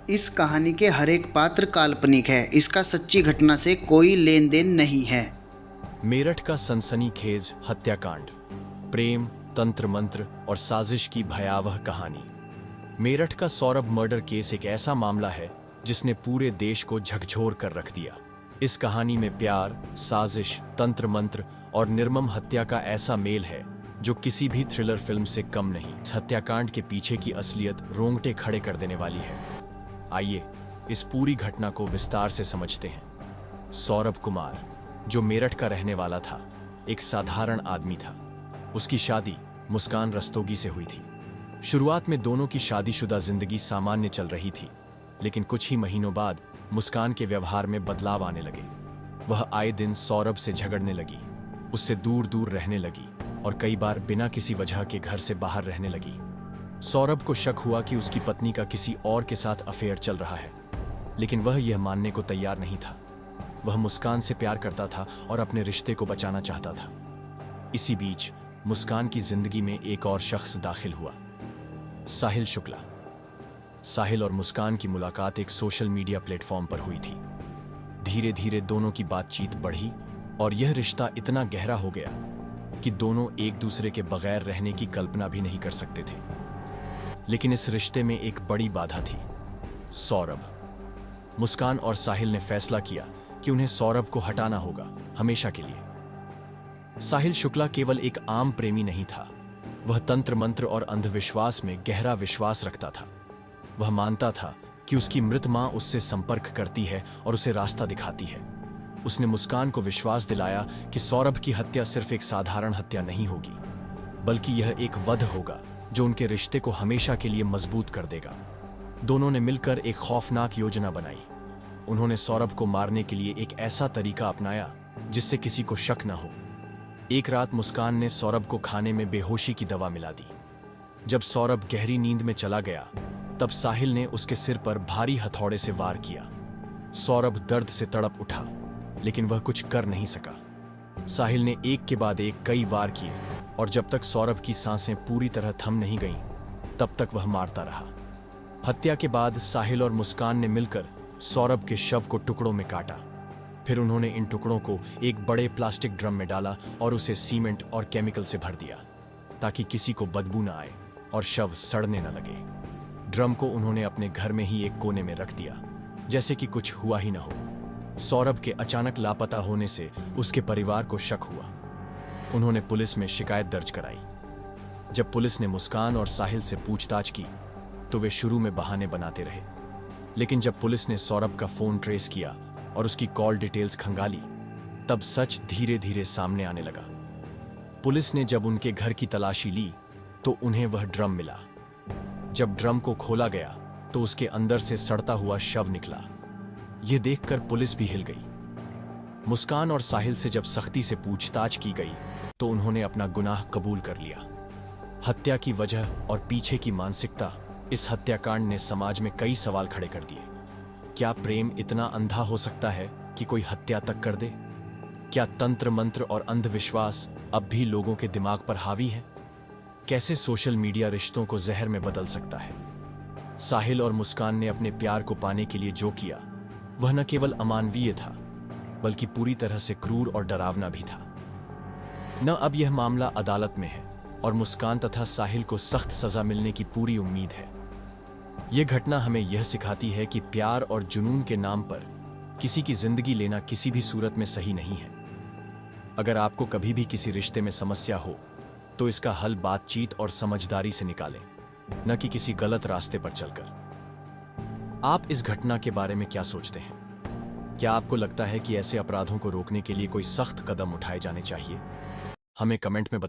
इस कहानी के हर एक पात्र काल्पनिक है। इसका सच्ची घटना से कोई लेन देन नहीं है। मेरठ का सनसनीखेज हत्याकांड, प्रेम, तंत्र मंत्र और साजिश की भयावह कहानी। मेरठ का सौरभ मर्डर केस एक ऐसा मामला है जिसने पूरे देश को झकझोर कर रख दिया। इस कहानी में प्यार, साजिश, तंत्र मंत्र और निर्मम हत्या का ऐसा मेल है जो किसी भी थ्रिलर फिल्म से कम नहीं। इस हत्याकांड के पीछे की असलियत रोंगटे खड़े कर देने वाली है। आइए इस पूरी घटना को विस्तार से समझते हैं। सौरभ कुमार, जो मेरठ का रहने वाला था, एक साधारण आदमी था। उसकी शादी मुस्कान रस्तोगी से हुई थी। शुरुआत में दोनों की शादीशुदा जिंदगी सामान्य चल रही थी, लेकिन कुछ ही महीनों बाद मुस्कान के व्यवहार में बदलाव आने लगे। वह आए दिन सौरभ से झगड़ने लगी, उससे दूर दूर रहने लगी और कई बार बिना किसी वजह के घर से बाहर रहने लगी। सौरभ को शक हुआ कि उसकी पत्नी का किसी और के साथ अफेयर चल रहा है, लेकिन वह यह मानने को तैयार नहीं था। वह मुस्कान से प्यार करता था और अपने रिश्ते को बचाना चाहता था। इसी बीच मुस्कान की जिंदगी में एक और शख्स दाखिल हुआ, साहिल शुक्ला। साहिल और मुस्कान की मुलाकात एक सोशल मीडिया प्लेटफॉर्म पर हुई थी। धीरे धीरे दोनों की बातचीत बढ़ी और यह रिश्ता इतना गहरा हो गया कि दोनों एक दूसरे के बगैर रहने की कल्पना भी नहीं कर सकते थे। लेकिन इस रिश्ते में एक बड़ी बाधा थी, सौरभ। मुस्कान और साहिल ने फैसला किया कि उन्हें सौरभ को हटाना होगा, हमेशा के लिए। साहिल शुक्ला केवल एक आम प्रेमी नहीं था, वह तंत्र मंत्र और अंधविश्वास में गहरा विश्वास रखता था। वह मानता था कि उसकी मृत मां उससे संपर्क करती है और उसे रास्ता दिखाती है। उसने मुस्कान को विश्वास दिलाया कि सौरभ की हत्या सिर्फ एक साधारण हत्या नहीं होगी, बल्कि यह एक वध होगा जो उनके रिश्ते को हमेशा के लिए मजबूत कर देगा। दोनों ने मिलकर एक खौफनाक योजना बनाई। उन्होंने सौरभ को मारने के लिए एक ऐसा तरीका अपनाया जिससे किसी को शक न हो। एक रात मुस्कान ने सौरभ को खाने में बेहोशी की दवा मिला दी। जब सौरभ गहरी नींद में चला गया, तब साहिल ने उसके सिर पर भारी हथौड़े से वार किया। सौरभ दर्द से तड़प उठा, लेकिन वह कुछ कर नहीं सका। साहिल ने एक के बाद एक कई वार किए और जब तक सौरभ की सांसें पूरी तरह थम नहीं गईं, तब तक वह मारता रहा। हत्या के बाद साहिल और मुस्कान ने मिलकर सौरभ के शव को टुकड़ों में काटा। फिर उन्होंने इन टुकड़ों को एक बड़े प्लास्टिक ड्रम में डाला और उसे सीमेंट और केमिकल से भर दिया ताकि किसी को बदबू न आए और शव सड़ने न लगे। ड्रम को उन्होंने अपने घर में ही एक कोने में रख दिया, जैसे कि कुछ हुआ ही न हो। सौरभ के अचानक लापता होने से उसके परिवार को शक हुआ। उन्होंने पुलिस में शिकायत दर्ज कराई। जब पुलिस ने मुस्कान और साहिल से पूछताछ की तो वे शुरू में बहाने बनाते रहे, लेकिन जब पुलिस ने सौरभ का फोन ट्रेस किया और उसकी कॉल डिटेल्स खंगाली, तब सच धीरे धीरे सामने आने लगा। पुलिस ने जब उनके घर की तलाशी ली तो उन्हें वह ड्रम मिला। जब ड्रम को खोला गया तो उसके अंदर से सड़ता हुआ शव निकला। यह देखकर पुलिस भी हिल गई। मुस्कान और साहिल से जब सख्ती से पूछताछ की गई तो उन्होंने अपना गुनाह कबूल कर लिया। हत्या की वजह और पीछे की मानसिकता, इस हत्याकांड ने समाज में कई सवाल खड़े कर दिए। क्या प्रेम इतना अंधा हो सकता है कि कोई हत्या तक कर दे? क्या तंत्र मंत्र और अंधविश्वास अब भी लोगों के दिमाग पर हावी है? कैसे सोशल मीडिया रिश्तों को जहर में बदल सकता है? साहिल और मुस्कान ने अपने प्यार को पाने के लिए जो किया, वह न केवल अमानवीय था, बल्कि पूरी तरह से क्रूर और डरावना भी था। न अब यह मामला अदालत में है और मुस्कान तथा साहिल को सख्त सजा मिलने की पूरी उम्मीद है। यह घटना हमें यह सिखाती है कि प्यार और जुनून के नाम पर किसी की जिंदगी लेना किसी भी सूरत में सही नहीं है। अगर आपको कभी भी किसी रिश्ते में समस्या हो तो इसका हल बातचीत और समझदारी से निकालें, न कि किसी गलत रास्ते पर चलकर। आप इस घटना के बारे में क्या सोचते हैं? क्या आपको लगता है कि ऐसे अपराधों को रोकने के लिए कोई सख्त कदम उठाए जाने चाहिए? हमें कमेंट में